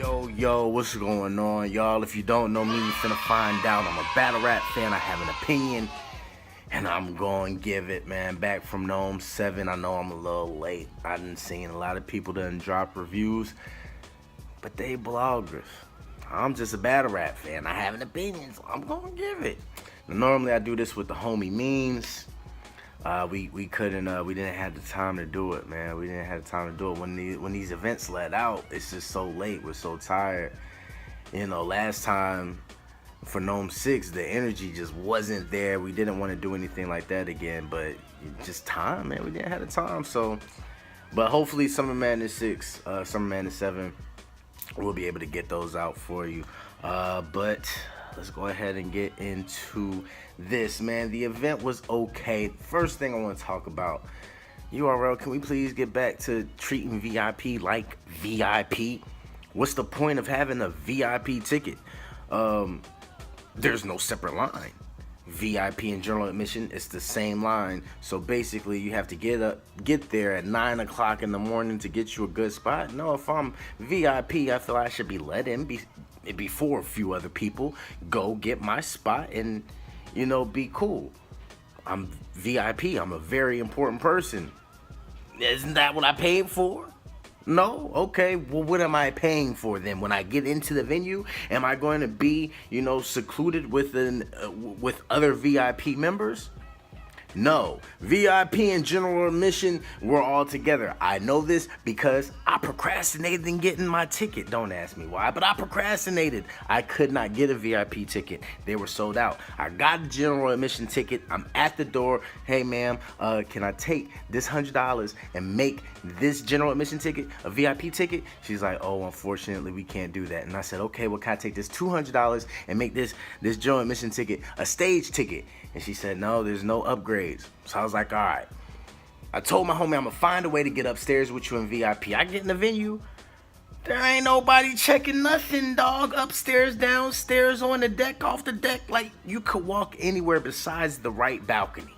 Yo, what's going on, y'all? If you don't know me, you finna find out. I'm a battle rap fan. I have an opinion, and I'm going to give it, man. Back from Gnome 7. I know I'm a little late. I done seen a lot of people done drop reviews, but they bloggers. I'm just a battle rap fan. I have an opinion, so I'm going to give it. Now, normally, I do this with the homie Means. We didn't have the time to do it, man. We didn't have the time to do it when these events let out. It's just so late. We're so tired. You know, last time for Gnome 6, the energy just wasn't there. We didn't want to do anything like that again, but just time, man. We didn't have the time. So, but hopefully Summer Madness 6, Summer Madness 7, we'll be able to get those out for you. But let's go ahead and get into this, man. The event was okay. First thing I want to talk about, URL, can we please get back to treating VIP like VIP? What's the point of having a VIP ticket? There's no separate line. VIP and general admission, it's the same line. So basically you have to get there at 9 o'clock in the morning to get you a good spot. No, if I'm VIP, I feel I should be let in before a few other people, go get my spot and, you know, be cool. I'm VIP. I'm a very important person. Isn't that what I paid for? No? Okay. Well, what am I paying for then? When I get into the venue, am I going to be, you know, secluded with other VIP members? No. VIP and general admission, we're all together. I know this because I procrastinated in getting my ticket. Don't ask me why, but I procrastinated. I could not get a VIP ticket. They were sold out. I got a general admission ticket. I'm at the door. Hey, ma'am, can I take this $100 and make this general admission ticket a VIP ticket? She's like, oh, unfortunately, we can't do that. And I said, okay, well, can I take this $200 and make this general admission ticket a stage ticket? And she said, no, there's no upgrades. So I was like, all right. I told my homie I'm going to find a way to get upstairs with you in VIP. I get in the venue. There ain't nobody checking nothing, dog. Upstairs, downstairs, on the deck, off the deck. Like, you could walk anywhere besides the right balcony.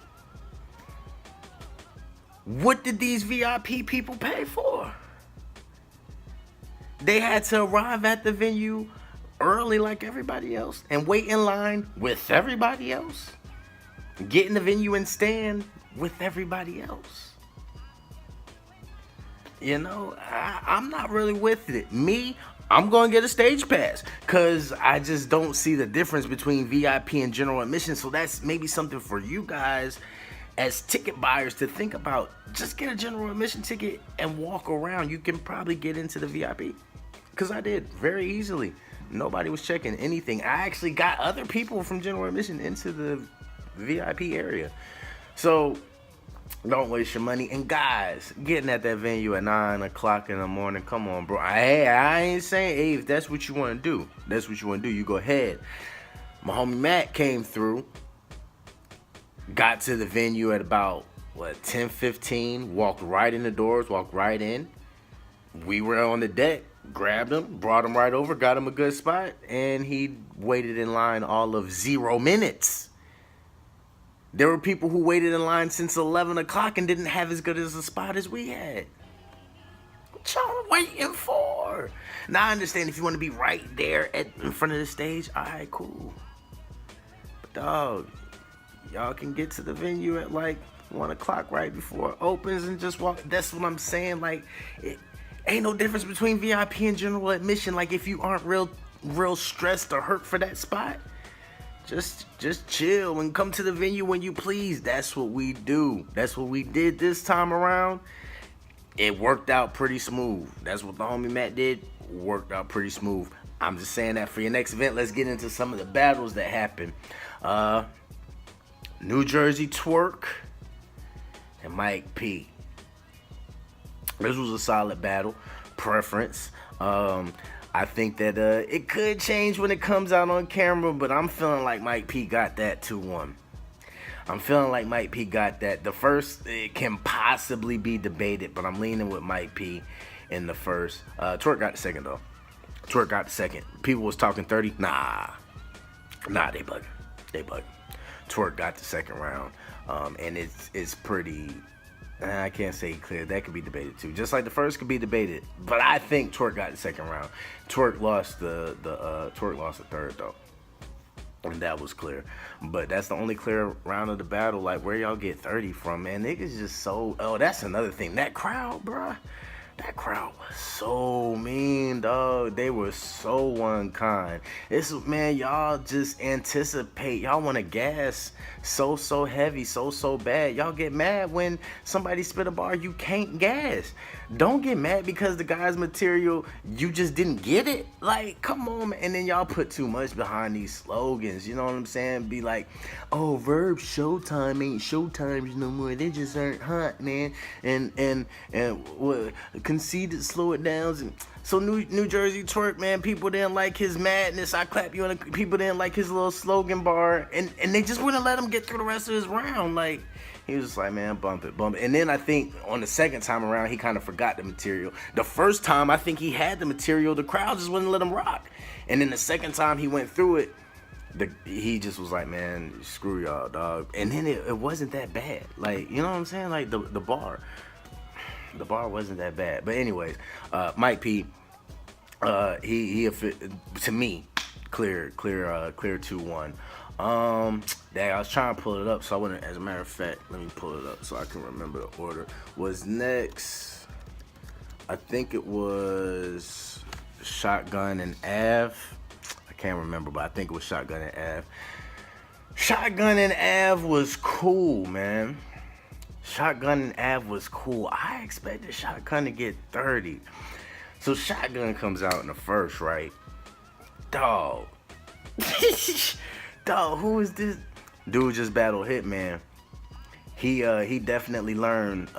What did these VIP people pay for? They had to arrive at the venue early like everybody else and wait in line with everybody else. Get in the venue and stand with everybody else. You know, I'm not really with it. Me, I'm going to get a stage pass because I just don't see the difference between VIP and general admission. So that's maybe something for you guys as ticket buyers to think about. Just get a general admission ticket and walk around. You can probably get into the VIP because I did very easily. Nobody was checking anything. I actually got other people from general admission into the VIP area. So don't waste your money. And guys, getting at that venue at 9 o'clock in the morning, come on, bro. I ain't saying, hey, if that's what you want to do, that's what you want to do, you go ahead. My homie Matt came through, got to the venue at about 10:15, walked right in the doors, walked right in. We were on the deck, grabbed him, brought him right over, got him a good spot, and he waited in line all of 0 minutes. There were people who waited in line since 11 o'clock and didn't have as good as a spot as we had. What y'all waiting for? Now, I understand if you want to be right there in front of the stage, all right, cool. But, dog, y'all can get to the venue at like 1 o'clock right before it opens and just walk. That's what I'm saying. Like, it ain't no difference between VIP and general admission. Like, if you aren't real stressed or hurt for that spot, just chill and come to the venue when you please. That's what we do. That's what we did this time around. It worked out pretty smooth. That's what the homie Matt did. Worked out pretty smooth. I'm just saying that for your next event. Let's get into some of the battles that happened. New Jersey Twork and Mike P. This was a solid battle. Preference. I think that it could change when it comes out on camera, but I'm feeling like Mike P got that 2-1. I'm feeling like Mike P got that. The first, it can possibly be debated, but I'm leaning with Mike P in the first. Twork got the second, though. Twork got the second. People was talking 30. Nah, they bugging. Twork got the second round, and it's pretty I can't say he cleared. That could be debated too. Just like the first could be debated. But I think Twerk got the second round. Twerk lost Twerk lost the third though. And that was clear. But that's the only clear round of the battle. Like, where y'all get 30 from, man? Niggas just so... Oh, that's another thing. That crowd, bruh. That crowd was so mean, dog. They were so unkind. It's, man, y'all just anticipate. Y'all want to gas so heavy, so bad. Y'all get mad when somebody spit a bar you can't gas. Don't get mad because the guy's material, you just didn't get it. Like, come on, man. And then y'all put too much behind these slogans. You know what I'm saying? Be like, oh, Verb Showtime ain't Showtimes no more. They just aren't hot, man. And what, conceded, slow it down. And so New Jersey Twerk, man, people didn't like his madness. I clap you, and people didn't like his little slogan bar, and they just wouldn't let him get through the rest of his round. Like, he was just like, man, bump it. And then I think on the second time around, he kind of forgot the material. The first time, I think he had the material. The crowd just wouldn't let him rock. And then the second time he went through it, he just was like, man, screw y'all, dog. And then it wasn't that bad. Like, you know what I'm saying? Like, the bar wasn't that bad. But anyways, Mike P, he to me, clear 2-1. Dang, I was trying to pull it up, so I wouldn't. As a matter of fact, let me pull it up so I can remember the order. Was next, I think it was Shotgun and Av. I can't remember, but I think it was Shotgun and Av. Shotgun and Av was cool, man. Shotgun and Av was cool. I expected Shotgun to get 30. So Shotgun comes out in the first, right? Dog. Dog, who is this? Dude just battled Hitman. He definitely learned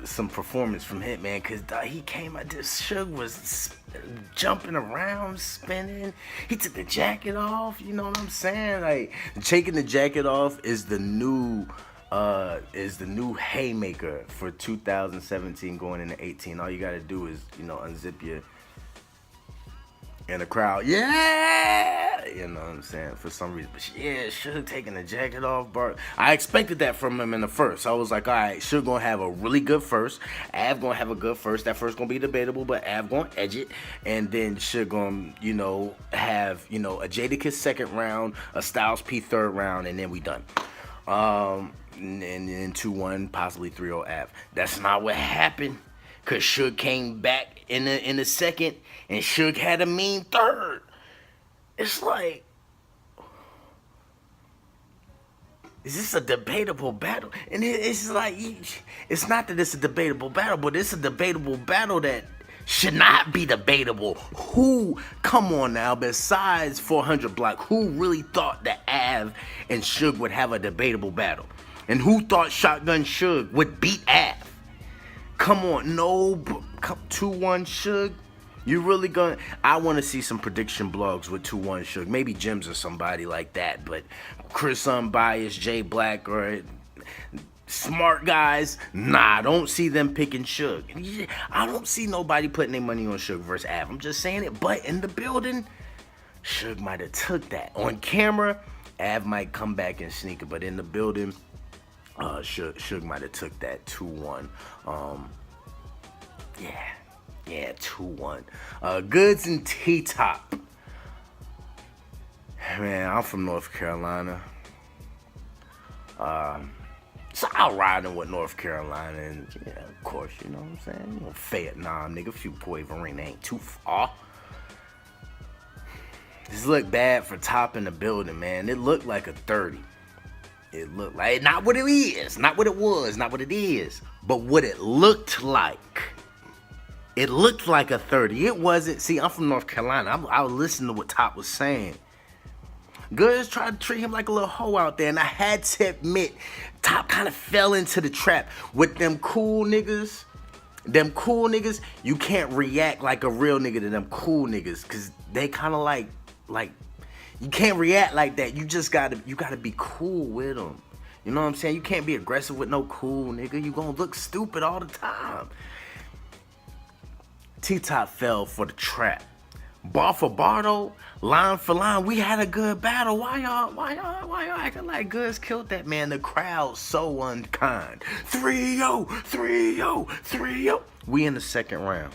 some performance from Hitman, because he came out, this Suge was jumping around, spinning. He took the jacket off, you know what I'm saying? Like, taking the jacket off is the new haymaker for 2017 going into 18. All you gotta do is, unzip your in the crowd, yeah, you know what I'm saying, for some reason. But yeah, should have taken the jacket off, Bart. I expected that from him in the first. I was like, all right, Suge gonna have a really good first. Av gonna have a good first. That first gonna be debatable, but Av gonna edge it. And then Suge gonna, have, a Jadakiss second round, a Styles P third round, and then we done. And then 2-1, possibly 3-0 Av. That's not what happened. Cause Suge came back in the second, and Suge had a mean third. It's like, is this a debatable battle? And it's like, it's not that it's a debatable battle, but it's a debatable battle that should not be debatable. Who, come on now, besides 400 Block, who really thought that Av and Suge would have a debatable battle? And who thought Shotgun Suge would beat Av? Come on, no, 2-1 Suge. You really gonna? I want to see some prediction blogs with 2-1 Suge. Maybe Jims or somebody like that. But Chris Unbiased, Jay Black, or smart guys, nah, I don't see them picking Suge. I don't see nobody putting their money on Suge versus Av. I'm just saying it. But in the building, Suge might have took that. On camera, Av might come back and sneak it. But in the building, Suge might have took that 2-1. Yeah, 2-1. Goods and T-Top. Man, I'm from North Carolina. So I'll ride in with North Carolina, and yeah, of course, you know what I'm saying? Vietnam, nigga, few Poiverine ain't too far. This looked bad for Top in the building, man. It looked like a 30. It looked like, not what it is, not what it was, not what it is, but what it looked like. It looked like a 30. It wasn't. See, I'm from North Carolina. I was listening to what Top was saying. Goods tried to treat him like a little hoe out there, and I had to admit, Top kind of fell into the trap with them cool niggas. Them cool niggas, you can't react like a real nigga to them cool niggas, because they kind of like, you can't react like that. You just gotta be cool with them. You know what I'm saying? You can't be aggressive with no cool nigga. You gonna look stupid all the time. T-Top fell for the trap. bar for bar though, line for line, we had a good battle. Why y'all acting like Goods killed that man? The crowd so unkind. 3-0, 3-0, 3-0. We in the second round.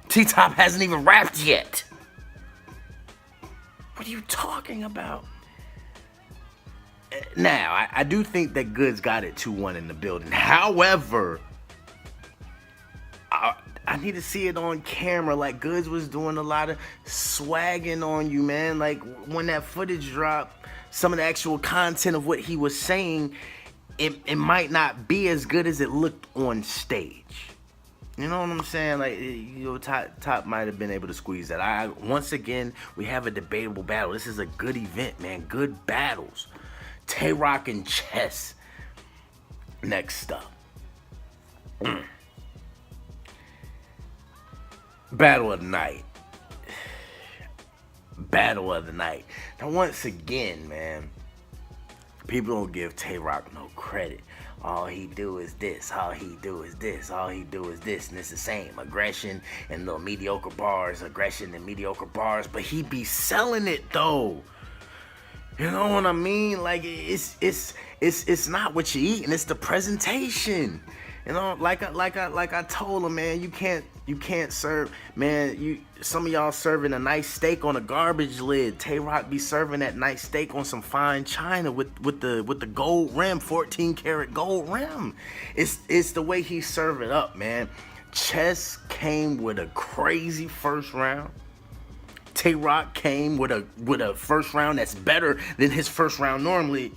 T-Top hasn't even rapped yet. What are you talking about? Now, I do think that Goods got it 2-1 in the building. However, I need to see it on camera. Like, Goods was doing a lot of swagging on you, man. Like, when that footage dropped, some of the actual content of what he was saying, it might not be as good as it looked on stage. You know what I'm saying? Like, Top might have been able to squeeze that. Once again, we have a debatable battle. This is a good event, man. Good battles. Tay Roc and Chess. Next up. Battle of the night. Battle of the night. Now, once again, man, people don't give Tay Roc no credit. All he do is this. All he do is this. All he do is this. And it's the same. Aggression and little mediocre bars. Aggression and mediocre bars. But he be selling it, though. You know what I mean? Like, it's not what you eat, and it's the presentation. You know, like I told him, man, you can't serve, man. Some of y'all serving a nice steak on a garbage lid. Tay Roc be serving that nice steak on some fine china with the gold rim, 14 karat gold rim. It's the way he serve it up, man. Chess came with a crazy first round. Tay Roc came with a first round that's better than his first rounds normally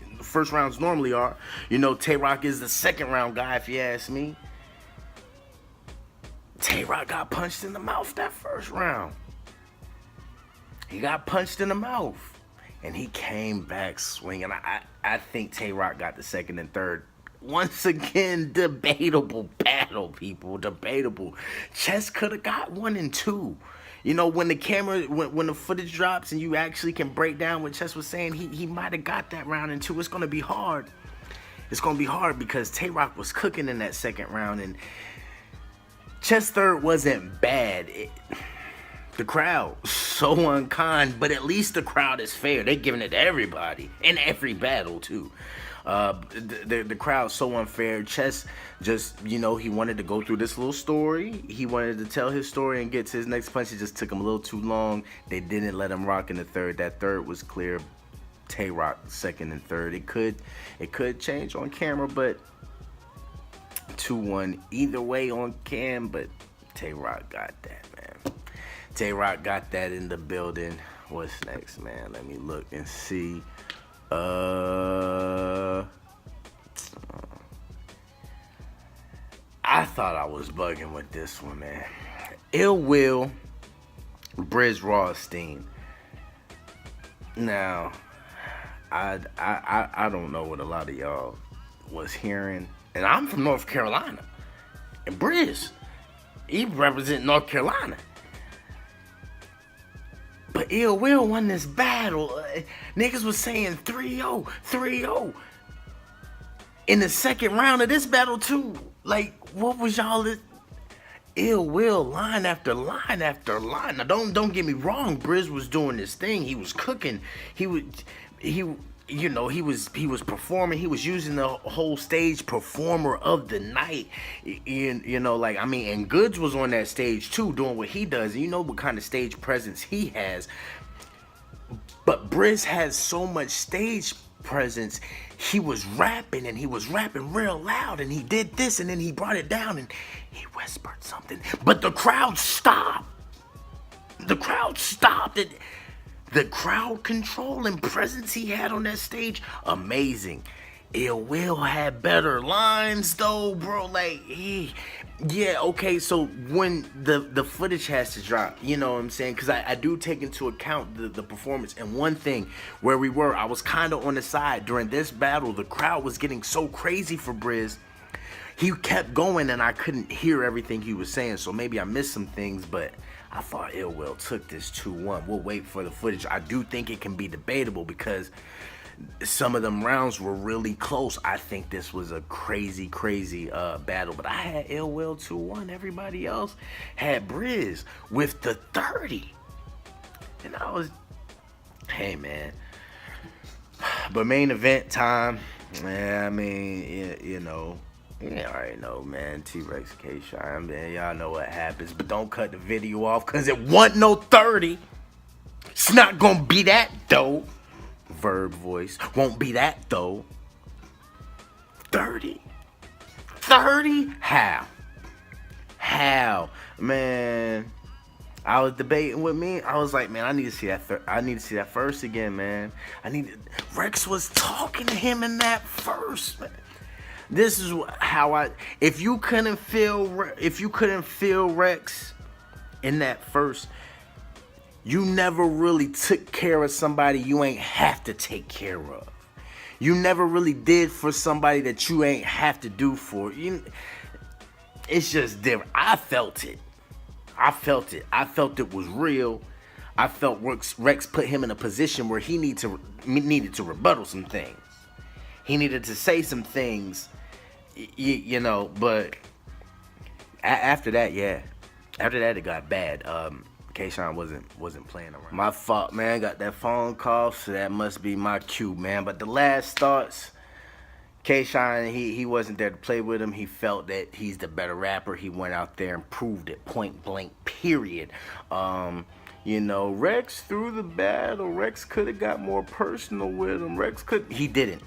are. You know, Tay Roc is the second round guy, if you ask me. Tay Roc got punched in the mouth that first round. He got punched in the mouth, and he came back swinging. I think Tay Roc got the second and third. Once again, debatable battle, people. Debatable. Chess could have got 1 and 2. You know, when the footage drops and you actually can break down what Chess was saying, he might have got that round in 2. It's going to be hard. It's going to be hard because Tay Roc was cooking in that second round, and Chess third wasn't bad. The crowd, so unkind, but at least the crowd is fair. They're giving it to everybody in every battle, too. The crowd's so unfair. Chess just, you know, he wanted to go through this little story. He wanted to tell his story and get to his next punch. It just took him a little too long. They didn't let him rock in the third. That third was clear. Tay Roc second and third. It could change on camera, but 2-1 either way on cam. But Tay Roc got that, man. Tay Roc got that in the building. What's next, man? Let me look and see. I thought I was bugging with this one, man. Ill Will, Briz Rawstein. Now, I don't know what a lot of y'all was hearing, and I'm from North Carolina, and Briz, he represent North Carolina. But Ill Will won this battle. Niggas was saying 3-0, 3-0. In the second round of this battle, too. Like, what was y'all this? Ill Will, line after line after line. Now, don't get me wrong. Briz was doing this thing. He was cooking. He was performing. He was using the whole stage performer of the night. And Goods was on that stage too, doing what he does. And you know what kind of stage presence he has. But Briz has so much stage presence. He was rapping, and he was rapping real loud, and he did this, and then he brought it down, and he whispered something. But the crowd stopped. The crowd stopped. The crowd control and presence he had on that stage, amazing. Ill Will had better lines though, bro. Like, okay, so when the footage has to drop, you know what I'm saying? Because I do take into account the performance. And one thing, where we were, I was kind of on the side during this battle. The crowd was getting so crazy for Briz. He kept going, and I couldn't hear everything he was saying, so maybe I missed some things, but I thought Ill Will took this 2-1. We'll wait for the footage. I do think it can be debatable because some of them rounds were really close. I think this was a crazy battle. But I had Ill Will 2-1. Everybody else had Briz with the 30. And I was, hey man. But main event time, man, I mean, you know, you already know, man. T-Rex, K-Shine, man, y'all know what happens. But don't cut the video off, because it wasn't no 30. It's not gonna be that, though. Verb voice. Won't be that, though. 30? 30? How? Man, I was debating with me. I was like, man, I need to see that. I need to see that first again, man. Rex was talking to him in that first, man. This is how if you couldn't feel Rex in that first, you never really took care of somebody you ain't have to take care of. You never really did for somebody that you ain't have to do for. It's just different. I felt it. I felt it was real. I felt Rex put him in a position where he needed to rebuttal some things. He needed to say some things, you know. But after that, it got bad. K-Shine wasn't playing around. My fault, man. Got that phone call, so that must be my cue, man. But the last thoughts, K-Shine, he wasn't there to play with him. He felt that he's the better rapper. He went out there and proved it, point blank, period. You know, Rex threw the battle. Rex could have got more personal with him. He didn't.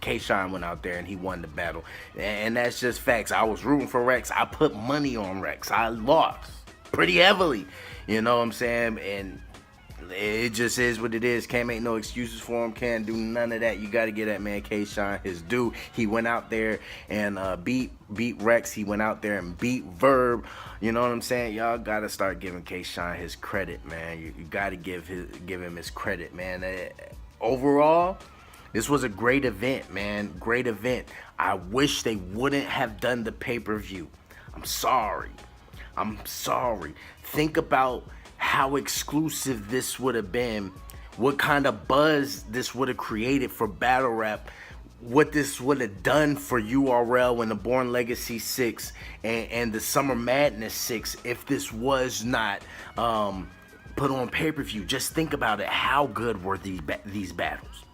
K-Shine went out there and he won the battle. And that's just facts. I was rooting for Rex. I put money on Rex. I lost pretty heavily. You know what I'm saying? And it just is what it is. Can't make no excuses for him. Can't do none of that. You got to give that man K-Shine his due. He went out there and beat Rex. He went out there and beat Verb. You know what I'm saying? Y'all got to start giving K-Shine his credit, man. You got to give him his credit, man. Overall, this was a great event, man. Great event. I wish they wouldn't have done the pay-per-view. I'm sorry. Think about how exclusive this would have been, what kind of buzz this would have created for battle rap, what this would have done for URL and the Born Legacy 6 and the Summer Madness 6 if this was not put on pay-per-view. Just think about it. How good were these battles?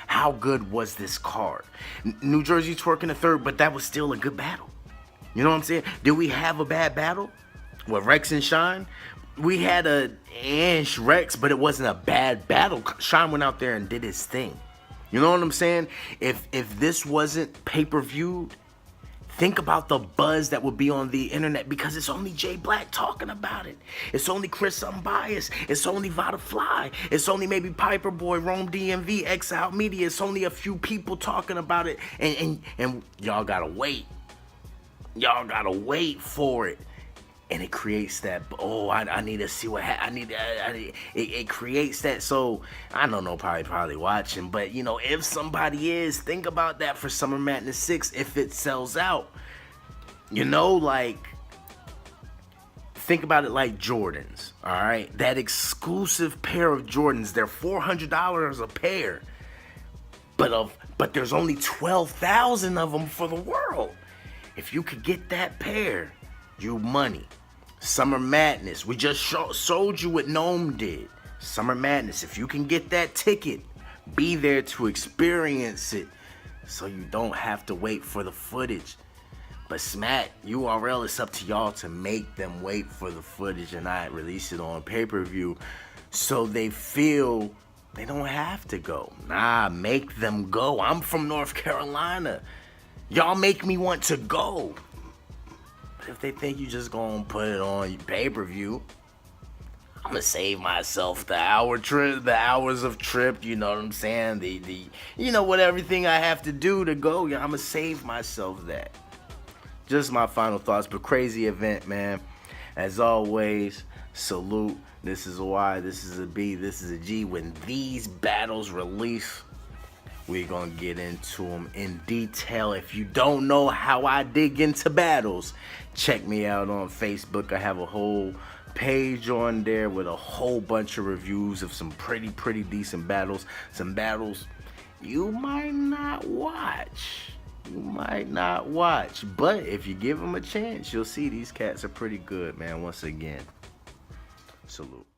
How good was this card? New Jersey twerking the third, but that was still a good battle. You know what I'm saying? Did we have a bad battle with Rex and Shine? We had a Rex, but it wasn't a bad battle. Shine went out there and did his thing. You know what I'm saying? If this wasn't pay-per-viewed, think about the buzz that would be on the internet, because it's only Jay Black talking about it. It's only Chris Unbiased. It's only Vada Fly. It's only maybe Piper Boy, Rome DMV, Exile Media. It's only a few people talking about it, and y'all gotta wait. Y'all gotta wait for it. And it creates that, I need to see what it creates that. So I don't know, probably watching, but you know, if somebody is, think about that for Summer Madness 6 if it sells out. You know, like, think about it like Jordans, all right? That exclusive pair of Jordans, they're $400 a pair, but there's only 12,000 of them for the world. If you could get that pair, you money. Summer Madness, we just sold you what Gnome did. Summer Madness, if you can get that ticket, be there to experience it so you don't have to wait for the footage. But Smack, URL, it's up to y'all to make them wait for the footage and not release it on pay-per-view so they feel they don't have to go. Nah, make them go. I'm from North Carolina. Y'all make me want to go. But if they think you just gonna put it on pay-per-view, I'm gonna save myself the hours of trip, you know what I'm saying? What everything I have to do to go, I'm gonna save myself that. Just my final thoughts, but crazy event, man. As always, salute. This is a Y, this is a B, this is a G. When these battles release, We're gonna get into them in detail. If you don't know how I dig into battles, check me out on Facebook. I have a whole page on there with a whole bunch of reviews of some pretty decent battles. Some battles you might not watch. But if you give them a chance, you'll see these cats are pretty good, man. Once again, salute.